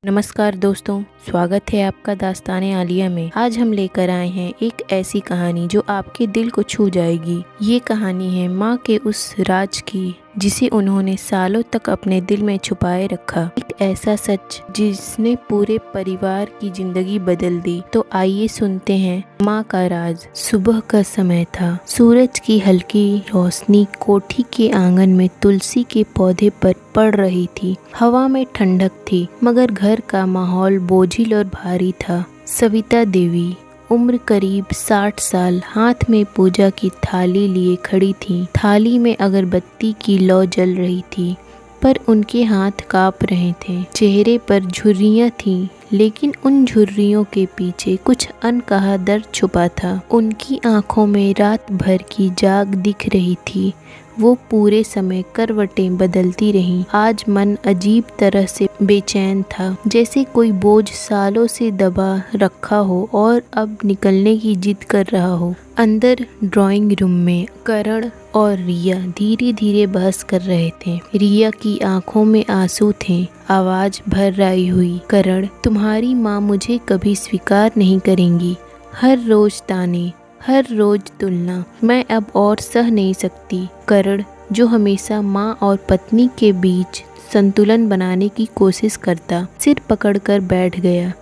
नमस्कार दोस्तों, स्वागत है आपका दास्ताने आलिया में। आज हम लेकर आए हैं एक ऐसी कहानी जो आपके दिल को छू जाएगी। ये कहानी है माँ के उस राज की जिसे उन्होंने सालों तक अपने दिल में छुपाए रखा। एक ऐसा सच जिसने पूरे परिवार की जिंदगी बदल दी। तो आइए सुनते हैं माँ का राज। सुबह का समय था। सूरज की हल्की रोशनी कोठी के आंगन में तुलसी के पौधे पर पड़ रही थी। हवा में ठंडक थी, मगर घर का माहौल बोझिल और भारी था। सविता देवी उम्र करीब 60 साल, हाथ में पूजा की थाली लिए खड़ी थी। थाली में अगरबत्ती की लौ जल रही थी, पर उनके हाथ कांप रहे थे। चेहरे पर झुर्रियां थीं, लेकिन उन झुर्रियों के पीछे कुछ अनकहा दर्द छुपा था। उनकी आंखों में रात भर की जाग दिख रही थी। वो पूरे समय करवटें बदलती रहीं। आज मन अजीब तरह से बेचैन था, जैसे कोई बोझ सालों से दबा रखा हो और अब निकलने की जिद कर रहा हो। अंदर ड्राइंग रूम में करण और रिया धीरे धीरे बहस कर रहे थे। रिया की आंखों में आंसू थे, आवाज भर आई हुई। करण, तुम्हारी माँ मुझे कभी स्वीकार नहीं करेंगी। हर रोज ताने, हर रोज तुलना, मैं अब और सह नहीं सकती। करण, जो हमेशा माँ और पत्नी के बीच संतुलन बनाने की कोशिश करता, सिर पकड़कर बैठ गया।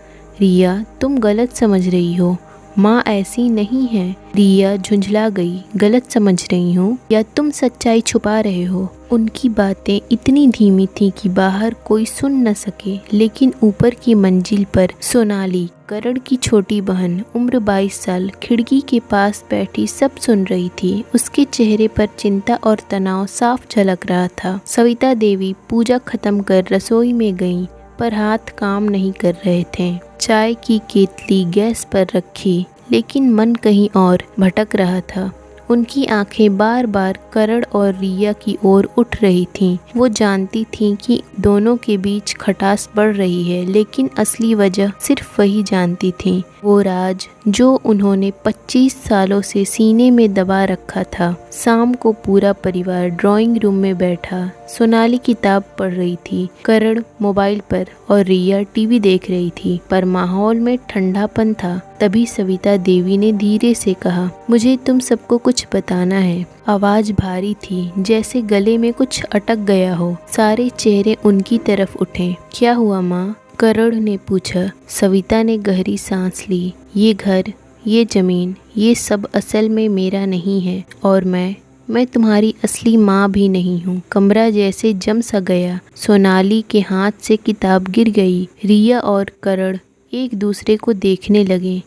रिया, तुम गलत समझ रही हो, माँ ऐसी नहीं है। रिया झुंझला गई। गलत समझ रही हूँ या तुम सच्चाई छुपा रहे हो? उनकी बातें इतनी धीमी थी कि बाहर कोई सुन न सके, लेकिन ऊपर की मंजिल पर सोनाली, करण की छोटी बहन, उम्र 22 साल, खिड़की के पास बैठी सब सुन रही थी। उसके चेहरे पर चिंता और तनाव साफ झलक रहा था। सविता देवी पूजा खत्म कर रसोई में गईं, पर हाथ काम नहीं कर रहे थे। चाय की केतली गैस पर रखी, लेकिन मन कहीं और भटक रहा था। उनकी आंखें बार बार करण और रिया की ओर उठ रही थीं। वो जानती थीं कि दोनों के बीच खटास बढ़ रही है, लेकिन असली वजह सिर्फ वही जानती थीं। वो राज जो उन्होंने 25 सालों से सीने में दबा रखा था। शाम को पूरा परिवार ड्राइंग रूम में बैठा। सोनाली किताब पढ़ रही थी, करण मोबाइल पर और रिया टीवी देख रही थी, पर माहौल में ठंडापन था। तभी सविता देवी ने धीरे से कहा, मुझे तुम सबको कुछ बताना है। आवाज भारी थी, जैसे गले में कुछ अटक गया हो। सारे चेहरे उनकी तरफ उठे। क्या हुआ माँ? करण ने पूछा। सविता ने गहरी सांस ली। ये घर, ये जमीन, ये सब असल में मेरा नहीं है, और मैं तुम्हारी असली माँ भी नहीं हूँ। कमरा जैसे जम सा गया। सोनाली के हाथ से किताब गिर गई। रिया और करण एक दूसरे को देखने लगे।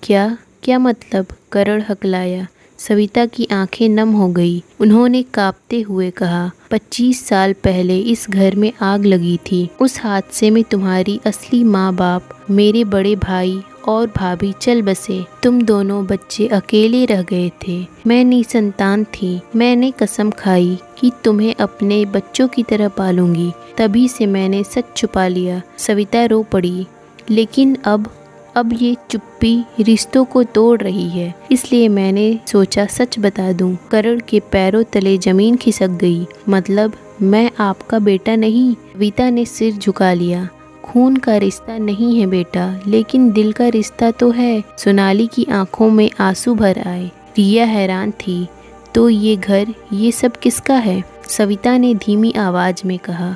क्या मतलब? करण हकलाया। सविता की आंखें नम हो गई। उन्होंने कांपते हुए कहा, 25 साल पहले इस घर में आग लगी थी। उस हादसे में तुम्हारी असली माँ बाप, मेरे बड़े भाई और भाभी चल बसे। तुम दोनों बच्चे अकेले रह गए थे। मैं निसंतान थी। मैंने कसम खाई कि तुम्हें अपने बच्चों की तरह पालूंगी। तभी से मैंने सच छुपा लिया। सविता रो पड़ी। लेकिन अब ये चुप्पी रिश्तों को तोड़ रही है, इसलिए मैंने सोचा सच बता दूं। करण के पैरों तले जमीन खिसक गई। मतलब मैं आपका बेटा नहीं? सविता ने सिर झुका लिया। खून का रिश्ता नहीं है बेटा, लेकिन दिल का रिश्ता तो है। सोनाली की आंखों में आंसू भर आए। रिया हैरान थी। तो ये घर, ये सब किसका है? सविता ने धीमी आवाज में कहा,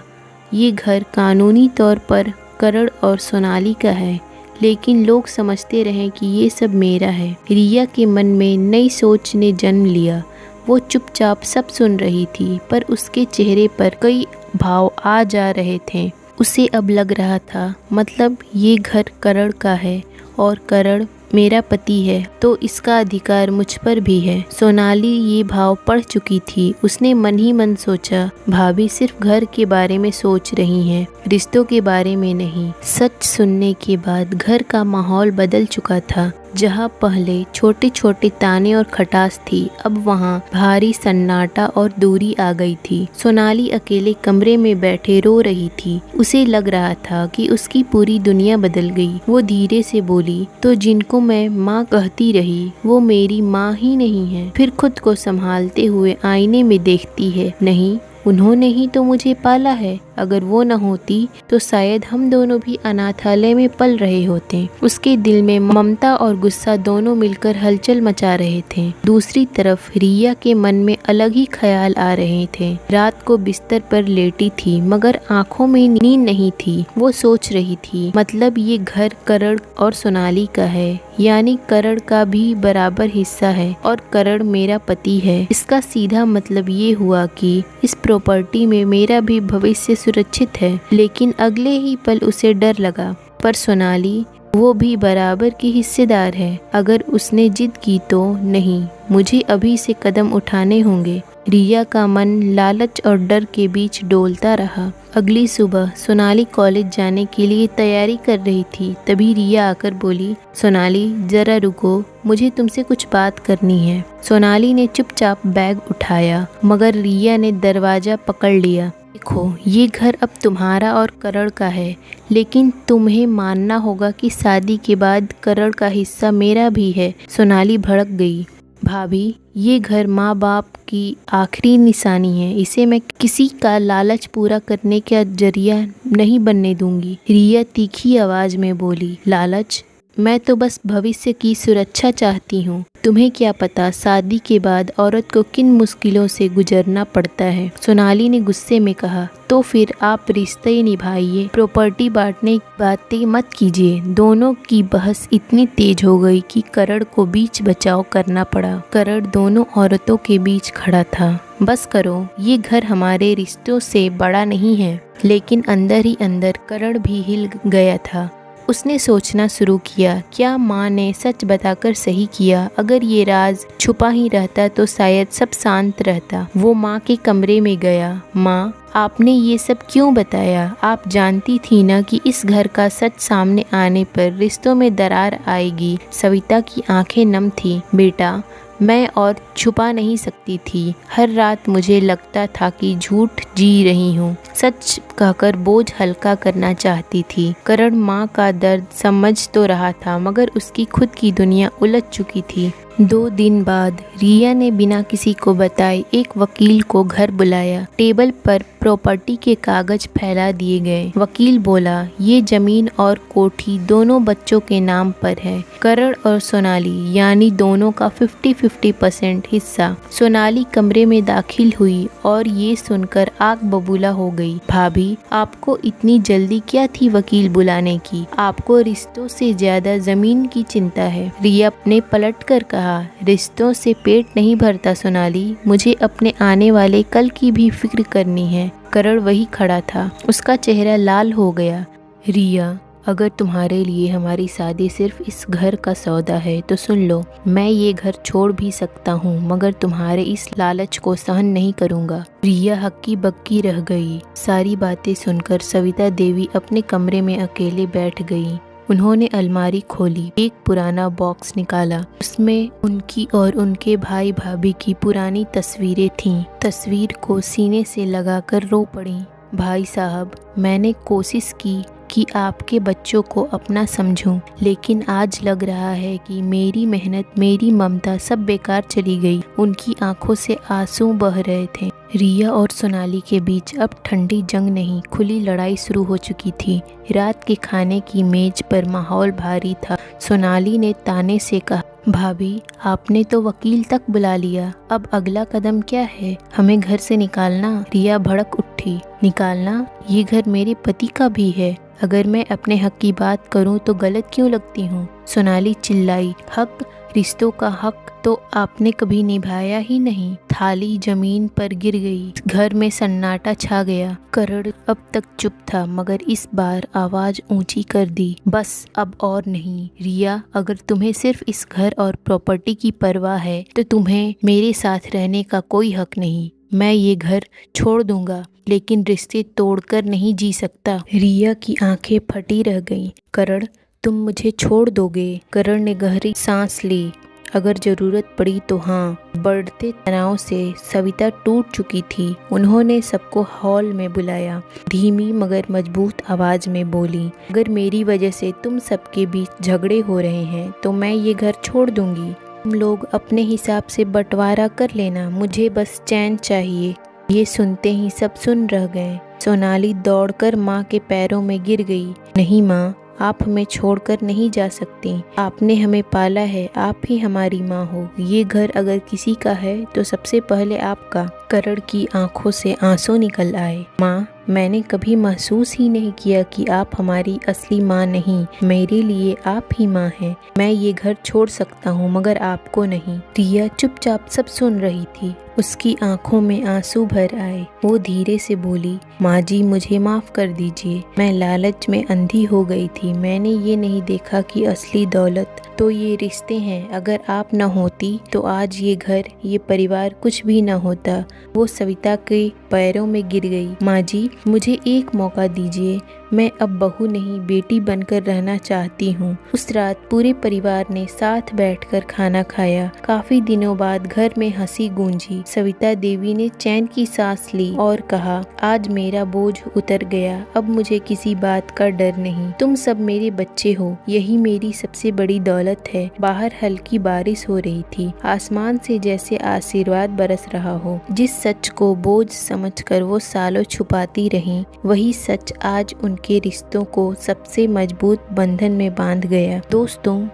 ये घर कानूनी तौर पर करण और सोनाली का है, लेकिन लोग समझते रहे कि ये सब मेरा है। रिया के मन में नई सोच ने जन्म लिया। वो चुपचाप सब सुन रही थी, पर उसके चेहरे पर कई भाव आ जा रहे थे। उसे अब लग रहा था, मतलब ये घर करण का है और करण मेरा पति है, तो इसका अधिकार मुझ पर भी है। सोनाली ये भाव पढ़ चुकी थी। उसने मन ही मन सोचा, भाभी सिर्फ घर के बारे में सोच रही हैं, रिश्तों के बारे में नहीं। सच सुनने के बाद घर का माहौल बदल चुका था। जहाँ पहले छोटे छोटे ताने और खटास थी, अब वहाँ भारी सन्नाटा और दूरी आ गई थी। सोनाली अकेले कमरे में बैठे रो रही थी। उसे लग रहा था कि उसकी पूरी दुनिया बदल गई। वो धीरे से बोली, तो जिनको मैं माँ कहती रही, वो मेरी माँ ही नहीं है। फिर खुद को संभालते हुए आईने में देखती है, नहीं, उन्होंने ही तो मुझे पाला है। अगर वो न होती तो शायद हम दोनों भी अनाथालय में पल रहे होते। उसके दिल में ममता और गुस्सा दोनों मिलकर हलचल मचा रहे थे। दूसरी तरफ रिया के मन में अलग ही ख्याल आ रहे थे। रात को बिस्तर पर लेटी थी मगर आंखों में नींद नहीं थी। वो सोच रही थी, मतलब ये घर करण और सोनाली का है, यानी करण का भी बराबर हिस्सा है और करण मेरा पति है। इसका सीधा मतलब ये हुआ कि इस प्रॉपर्टी में मेरा भी भविष्य सुरक्षित है। लेकिन अगले ही पल उसे डर लगा, पर सोनाली वो भी बराबर की हिस्सेदार है। अगर उसने जिद की तो नहीं, मुझे अभी से कदम उठाने होंगे। रिया का मन लालच और डर के बीच डोलता रहा। अगली सुबह सोनाली कॉलेज जाने के लिए तैयारी कर रही थी। तभी रिया आकर बोली, सोनाली जरा रुको, मुझे तुमसे कुछ बात करनी है। सोनाली ने चुपचाप बैग उठाया मगर रिया ने दरवाजा पकड़ लिया। देखो, ये घर अब तुम्हारा और करण का है, लेकिन तुम्हें मानना होगा कि शादी के बाद करण का हिस्सा मेरा भी है। सोनाली भड़क गई। भाभी, ये घर माँ बाप की आखिरी निशानी है। इसे मैं किसी का लालच पूरा करने का जरिया नहीं बनने दूंगी। रिया तीखी आवाज में बोली, लालच? मैं तो बस भविष्य की सुरक्षा चाहती हूँ। तुम्हें क्या पता शादी के बाद औरत को किन मुश्किलों से गुजरना पड़ता है। सोनाली ने गुस्से में कहा, तो फिर आप रिश्ते निभाइए, प्रॉपर्टी बांटने की बातें मत कीजिए। दोनों की बहस इतनी तेज हो गई कि करण को बीच बचाव करना पड़ा। करण दोनों औरतों के बीच खड़ा था। बस करो, ये घर हमारे रिश्तों से बड़ा नहीं है। लेकिन अंदर ही अंदर करण भी हिल गया था। उसने सोचना शुरू किया, क्या माँ ने सच बताकर सही किया? अगर ये राज छुपा ही रहता तो शायद सब शांत रहता। वो माँ के कमरे में गया। माँ, आपने ये सब क्यों बताया? आप जानती थी ना कि इस घर का सच सामने आने पर रिश्तों में दरार आएगी। सविता की आंखें नम थी। बेटा, मैं और छुपा नहीं सकती थी। हर रात मुझे लगता था कि झूठ जी रही हूँ। सच कहकर बोझ हल्का करना चाहती थी। करण माँ का दर्द समझ तो रहा था मगर उसकी खुद की दुनिया उलझ चुकी थी। 2 दिन बाद रिया ने बिना किसी को बताए एक वकील को घर बुलाया। टेबल पर प्रॉपर्टी के कागज फैला दिए गए। वकील बोला, ये जमीन और कोठी दोनों बच्चों के नाम पर है। करण और सोनाली यानी दोनों का 50-50% हिस्सा। सोनाली कमरे में दाखिल हुई और ये सुनकर आग बबूला हो गई। भाभी, आपको इतनी जल्दी क्या थी वकील बुलाने की? आपको रिश्तों से ज्यादा जमीन की चिंता है। रिया ने पलट कर कहा, रिश्तों से पेट नहीं भरता सोनाली, मुझे अपने आने वाले कल की भी फिक्र करनी है। करण वही खड़ा था। उसका चेहरा लाल हो गया। रिया, अगर तुम्हारे लिए हमारी शादी सिर्फ इस घर का सौदा है तो सुन लो, मैं ये घर छोड़ भी सकता हूँ मगर तुम्हारे इस लालच को सहन नहीं करूँगा। रिया हक्की बक्की रह गई। सारी बातें सुनकर सविता देवी अपने कमरे में अकेले बैठ गई। उन्होंने अलमारी खोली, एक पुराना बॉक्स निकाला। उसमें उनकी और उनके भाई भाभी की पुरानी तस्वीरें थीं। तस्वीर को सीने से लगाकर रो पड़ी। भाई साहब, मैंने कोशिश की कि आपके बच्चों को अपना समझूं, लेकिन आज लग रहा है कि मेरी मेहनत, मेरी ममता सब बेकार चली गई। उनकी आंखों से आंसू बह रहे थे। रिया और सोनाली के बीच अब ठंडी जंग नहीं, खुली लड़ाई शुरू हो चुकी थी। रात के खाने की मेज पर माहौल भारी था। सोनाली ने ताने से कहा, भाभी, आपने तो वकील तक बुला लिया, अब अगला कदम क्या है? हमें घर से निकालना? रिया भड़क उठी। निकालना? ये घर मेरे पति का भी है। अगर मैं अपने हक की बात करूं तो गलत क्यों लगती हूं? सोनाली चिल्लाई, हक? रिश्तों का हक तो आपने कभी निभाया ही नहीं। थाली जमीन पर गिर गई। घर में सन्नाटा छा गया। करण अब तक चुप था मगर इस बार आवाज ऊंची कर दी, बस अब और नहीं। रिया, अगर तुम्हें सिर्फ इस घर और प्रॉपर्टी की परवाह है तो तुम्हें मेरे साथ रहने का कोई हक नहीं। मैं ये घर छोड़ दूंगा लेकिन रिश्ते तोड़कर नहीं जी सकता। रिया की आंखें फटी रह गईं। करण, तुम मुझे छोड़ दोगे? करण ने गहरी सांस ली। अगर जरूरत पड़ी तो हाँ। बढ़ते तनाव से सविता टूट चुकी थी। उन्होंने सबको हॉल में बुलाया। धीमी मगर मजबूत आवाज में बोली, अगर मेरी वजह से तुम सबके बीच झगड़े हो रहे हैं तो मैं ये घर छोड़ दूंगी। तुम लोग अपने हिसाब से बंटवारा कर लेना, मुझे बस चैन चाहिए। ये सुनते ही सब सुन रह गए। सोनाली दौड़कर माँ के पैरों में गिर गई। नहीं माँ, आप हमें छोड़कर नहीं जा सकती। आपने हमें पाला है, आप ही हमारी माँ हो। ये घर अगर किसी का है तो सबसे पहले आपका। करण की आंखों से आंसू निकल आए। माँ, मैंने कभी महसूस ही नहीं किया कि आप हमारी असली माँ नहीं। मेरे लिए आप ही माँ हैं। मैं ये घर छोड़ सकता हूँ मगर आपको नहीं। रिया चुपचाप सब सुन रही थी। उसकी आंखों में आंसू भर आए। वो धीरे से बोली, माँ जी मुझे माफ कर दीजिए। मैं लालच में अंधी हो गई थी। मैंने ये नहीं देखा कि असली दौलत तो ये रिश्ते हैं। अगर आप न होती तो आज ये घर, ये परिवार कुछ भी न होता। वो सविता के पैरों में गिर गई। माँ जी, मुझे एक मौका दीजिए। मैं अब बहू नहीं, बेटी बनकर रहना चाहती हूँ। उस रात पूरे परिवार ने साथ बैठकर खाना खाया। काफी दिनों बाद घर में हंसी गूंजी। सविता देवी ने चैन की सांस ली और कहा, आज मेरा बोझ उतर गया। अब मुझे किसी बात का डर नहीं। तुम सब मेरे बच्चे हो, यही मेरी सबसे बड़ी दौलत है। बाहर हल्की बारिश हो रही थी। आसमान से जैसे आशीर्वाद बरस रहा हो। जिस सच को बोझ समझकर वो सालों छुपाती रहीं, वही सच आज उनके रिश्तों को सबसे मजबूत बंधन में बांध गया। दोस्तों,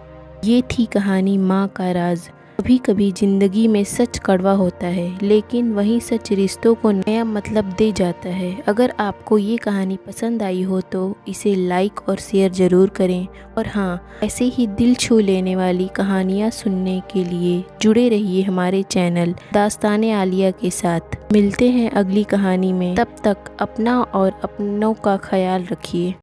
ये थी कहानी माँ का राज। कभी कभी जिंदगी में सच कड़वा होता है, लेकिन वही सच रिश्तों को नया मतलब दे जाता है। अगर आपको ये कहानी पसंद आई हो तो इसे लाइक और शेयर जरूर करें। और हाँ, ऐसे ही दिल छू लेने वाली कहानियाँ सुनने के लिए जुड़े रहिए हमारे चैनल दास्ताने आलिया के साथ। मिलते हैं अगली कहानी में। तब तक अपना और अपनों का ख्याल रखिए।